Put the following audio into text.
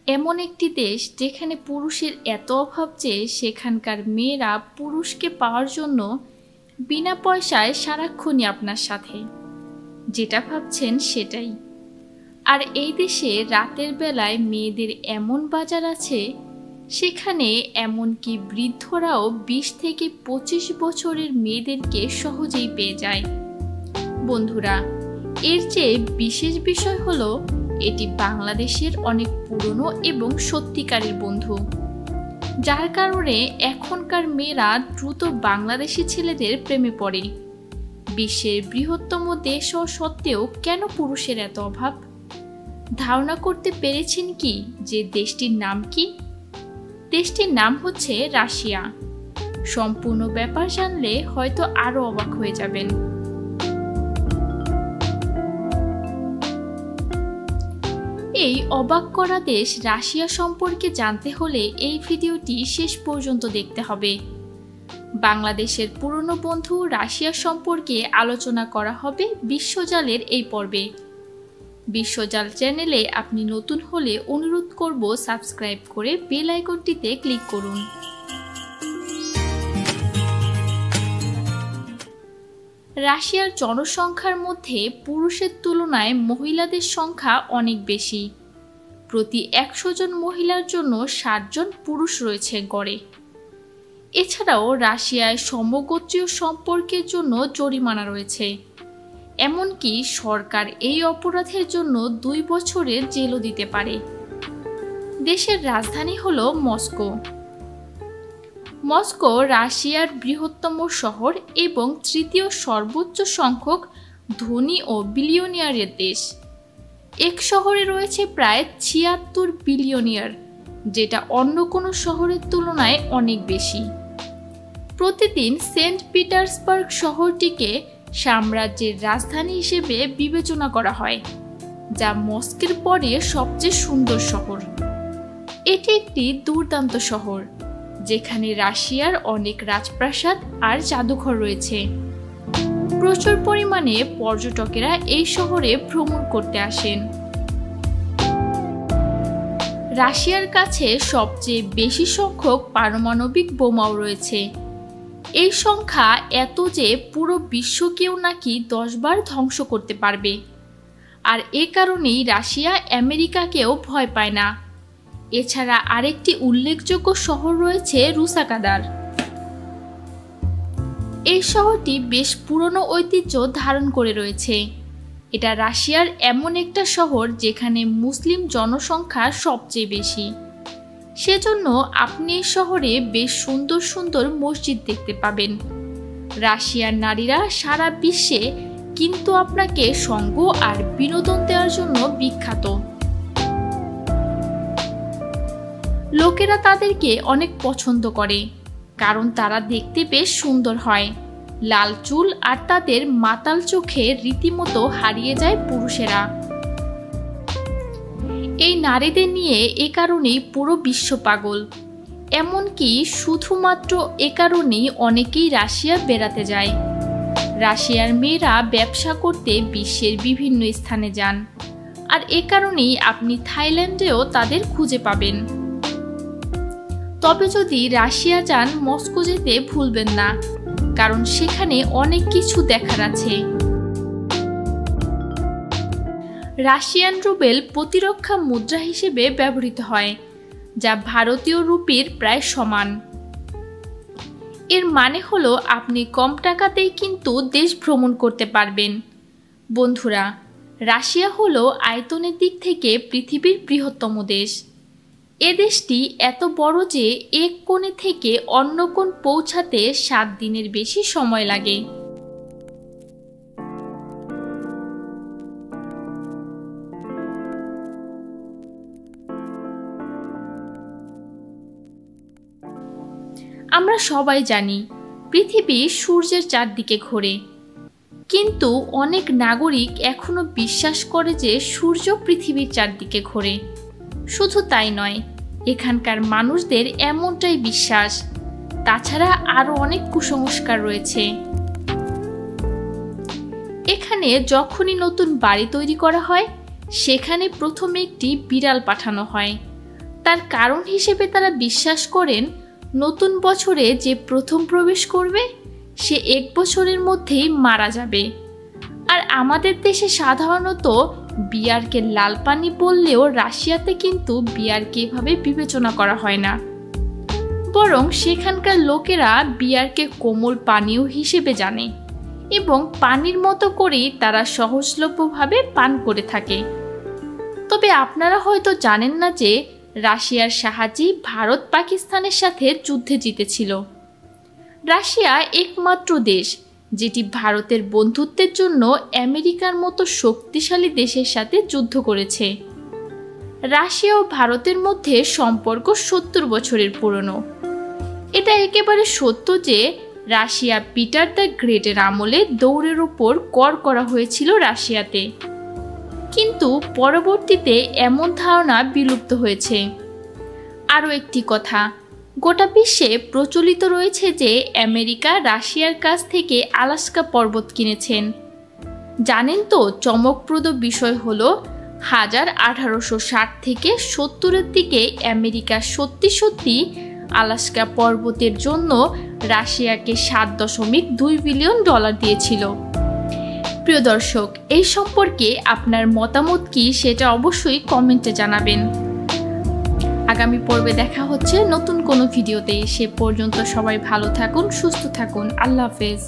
এমন একটি দেশ যেখানে পুরুষের এত অভাব যে সেখানকার মেয়েরা পুরুষকে পাওয়ার জন্য বিনা পয়সায় সারাক্ষণই আপনার সাথে, যেটা ভাবছেন সেটাই। আর এই দেশে রাতের বেলায় মেয়েদের এমন বাজার আছে, সেখানে এমনকি বৃদ্ধরাও 20 থেকে 25 বছরের মেয়েদেরকে সহজেই পেয়ে যায়। বন্ধুরা, এর চেয়ে বিশেষ বিষয় হলো এটি বাংলাদেশের অনেক পুরনো এবং সত্যিকারের বন্ধু, যার কারণে এখনকার মেয়েরা দ্রুত বাংলাদেশি ছেলেদের প্রেমে পড়ে। বিশ্বের বৃহত্তম দেশ হওয়া সত্ত্বেও কেন পুরুষের এত অভাব? ধারণা করতে পেরেছেন কি যে দেশটির নাম কি? দেশটির নাম হচ্ছে রাশিয়া। সম্পূর্ণ ব্যাপার জানলে হয়তো আরো অবাক হয়ে যাবেন। এই অবাক করা দেশ রাশিয়া সম্পর্কে জানতে হলে এই ভিডিওটি শেষ পর্যন্ত দেখতে হবে। বাংলাদেশের পুরনো বন্ধু রাশিয়া সম্পর্কে আলোচনা করা হবে বিশ্বজালের এই পর্বে। বিশ্বজাল চ্যানেলে আপনি নতুন হলে অনুরোধ করব সাবস্ক্রাইব করে বেল আইকনটিতে ক্লিক করুন। রাশিয়ার জনসংখ্যার মধ্যে পুরুষের তুলনায় মহিলাদের সংখ্যা অনেক বেশি। প্রতি 100 জন মহিলার জন্য 60 জন পুরুষ রয়েছে গড়ে। এছাড়াও রাশিয়ায় সমগোত্রীয় সম্পর্কের জন্য জরিমানা রয়েছে। এমনকি সরকার এই অপরাধের জন্য 2 বছরের জেলও দিতে পারে। দেশের রাজধানী হলো মস্কো। মস্কো রাশিয়ার বৃহত্তম শহর এবং তৃতীয় সর্বোচ্চ সংখ্যক ধনী ও বিলিয়নিয়ারের দেশ। এক শহরে রয়েছে প্রায় 76 বিলিয়নিয়ার, যেটা অন্য কোনো শহরের তুলনায় অনেক বেশি। প্রতিদিন সেন্ট পিটার্সবার্গ শহরটিকে সাম্রাজ্যের রাজধানী হিসেবে বিবেচনা করা হয়, যা মস্কোর পরে সবচেয়ে সুন্দর শহর। এটি একটি দুর্দান্ত শহর, যেখানে রাশিয়ার অনেক রাজপ্রাসাদ আর জাদুঘর রয়েছে। প্রচুর পরিমাণে পর্যটকেরা এই শহরে ভ্রমণ করতে আসেন। রাশিয়ার কাছে সবচেয়ে বেশি সংখ্যক পারমাণবিক বোমাও রয়েছে। এই সংখ্যা এত যে পুরো বিশ্বকেও নাকি 10 বার ধ্বংস করতে পারবে। আর এ কারণেই রাশিয়া আমেরিকাকেও ভয় পায় না। এছাড়া আরেকটি উল্লেখযোগ্য শহর রয়েছে রুসাকাদার। এই শহরটি বেশ পুরনো ঐতিহ্য ধারণ করে রয়েছে। এটা রাশিয়ার এমন একটা শহর যেখানে মুসলিম জনসংখ্যা সবচেয়ে বেশি। সেজন্য আপনি এই শহরে বেশ সুন্দর সুন্দর মসজিদ দেখতে পাবেন। রাশিয়ার নারীরা সারা বিশ্বে কিন্তু আপনাকে সঙ্গ আর বিনোদন দেওয়ার জন্য বিখ্যাত। লোকেরা তাদেরকে অনেক পছন্দ করে, কারণ তারা দেখতে বেশ সুন্দর হয়। লাল চুল আর তাদের মাতাল চোখে রীতিমতো হারিয়ে যায় পুরুষেরা। এই নারীদের নিয়ে এ কারণেই পুরো বিশ্ব পাগল। এমনকি শুধুমাত্র এ কারণেই অনেকেই রাশিয়া বেড়াতে যায়। রাশিয়ার মেয়েরা ব্যবসা করতে বিশ্বের বিভিন্ন স্থানে যান, আর এ কারণেই আপনি থাইল্যান্ডেও তাদের খুঁজে পাবেন। তবে যদি রাশিয়া যান, মস্কো যেতে ভুলবেন না, কারণ সেখানে অনেক কিছু দেখার আছে। রাশিয়ান রুবেল প্রতিরক্ষা মুদ্রা হিসেবে ব্যবহৃত হয়, যা ভারতীয় রুপির প্রায় সমান। এর মানে হলো আপনি কম টাকাতেই কিন্তু দেশ ভ্রমণ করতে পারবেন। বন্ধুরা, রাশিয়া হলো আয়তনের দিক থেকে পৃথিবীর বৃহত্তম দেশ। এ দেশটি এত বড় যে এক কোণে থেকে অন্য কোণ পৌঁছাতে 7 দিনের বেশি সময় লাগে। আমরা সবাই জানি পৃথিবী সূর্যের চারদিকে ঘোরে, কিন্তু অনেক নাগরিক এখনো বিশ্বাস করে যে সূর্য পৃথিবীর চারদিকে ঘোরে। শুধু তাই নয়, এখানকার মানুষদের এমনটাই বিশ্বাস। তাছাড়া আরো অনেক কুসংস্কার রয়েছে। এখানে যখনই নতুন বাড়ি তৈরি করা হয়, সেখানে প্রথমে একটি বিড়াল পাঠানো হয়, তার কারণ হিসেবে তারা বিশ্বাস করেন নতুন বছরে যে প্রথম প্রবেশ করবে সে 1 বছরের মধ্যেই মারা যাবে। আর আমাদের দেশে সাধারণত বিয়ারকে লাল পানি বললেও রাশিয়াতে কিন্তু বিয়ারকে এভাবে বিবেচনা করা হয় না, বরং সেখানকার লোকেরা বিয়ারকে কোমল পানীয় হিসেবে জানে এবং পানির মতো করেই তারা সহজলভ্যভাবে পান করে থাকে। তবে আপনারা হয়তো জানেন না যে রাশিয়ার সাহায্যে ভারত পাকিস্তানের সাথে যুদ্ধে জিতেছিল। রাশিয়া একমাত্র দেশ যেটি ভারতের বন্ধুত্বের জন্য আমেরিকার মতো শক্তিশালী দেশের সাথে যুদ্ধ করেছে। রাশিয়া ও ভারতের মধ্যে সম্পর্ক 70 বছরের পুরনো। এটা একেবারে সত্য যে রাশিয়া পিটার দ্য গ্রেটের আমলে দৌড়ের ওপর কর করা হয়েছিল রাশিয়াতে, কিন্তু পরবর্তীতে এমন ধারণা বিলুপ্ত হয়েছে। আরও একটি কথা, গোটা বিশ্বে প্রচলিত রয়েছে যে আমেরিকা রাশিয়ার কাছ থেকে আলাস্কা পর্বত কিনেছেন। জানেন তো চমকপ্রদ বিষয় হলো 1860 থেকে 70-এর দিকে আমেরিকা সত্যি আলাস্কা পর্বতের জন্য রাশিয়াকে $7.2 বিলিয়ন দিয়েছিল। প্রিয় দর্শক, এই সম্পর্কে আপনার মতামত কি সেটা অবশ্যই কমেন্টে জানাবেন। আগামী পর্বে দেখা হচ্ছে নতুন কোনো ভিডিওতে। সে পর্যন্ত সবাই ভালো থাকুন, সুস্থ থাকুন। আল্লাহ হাফেজ।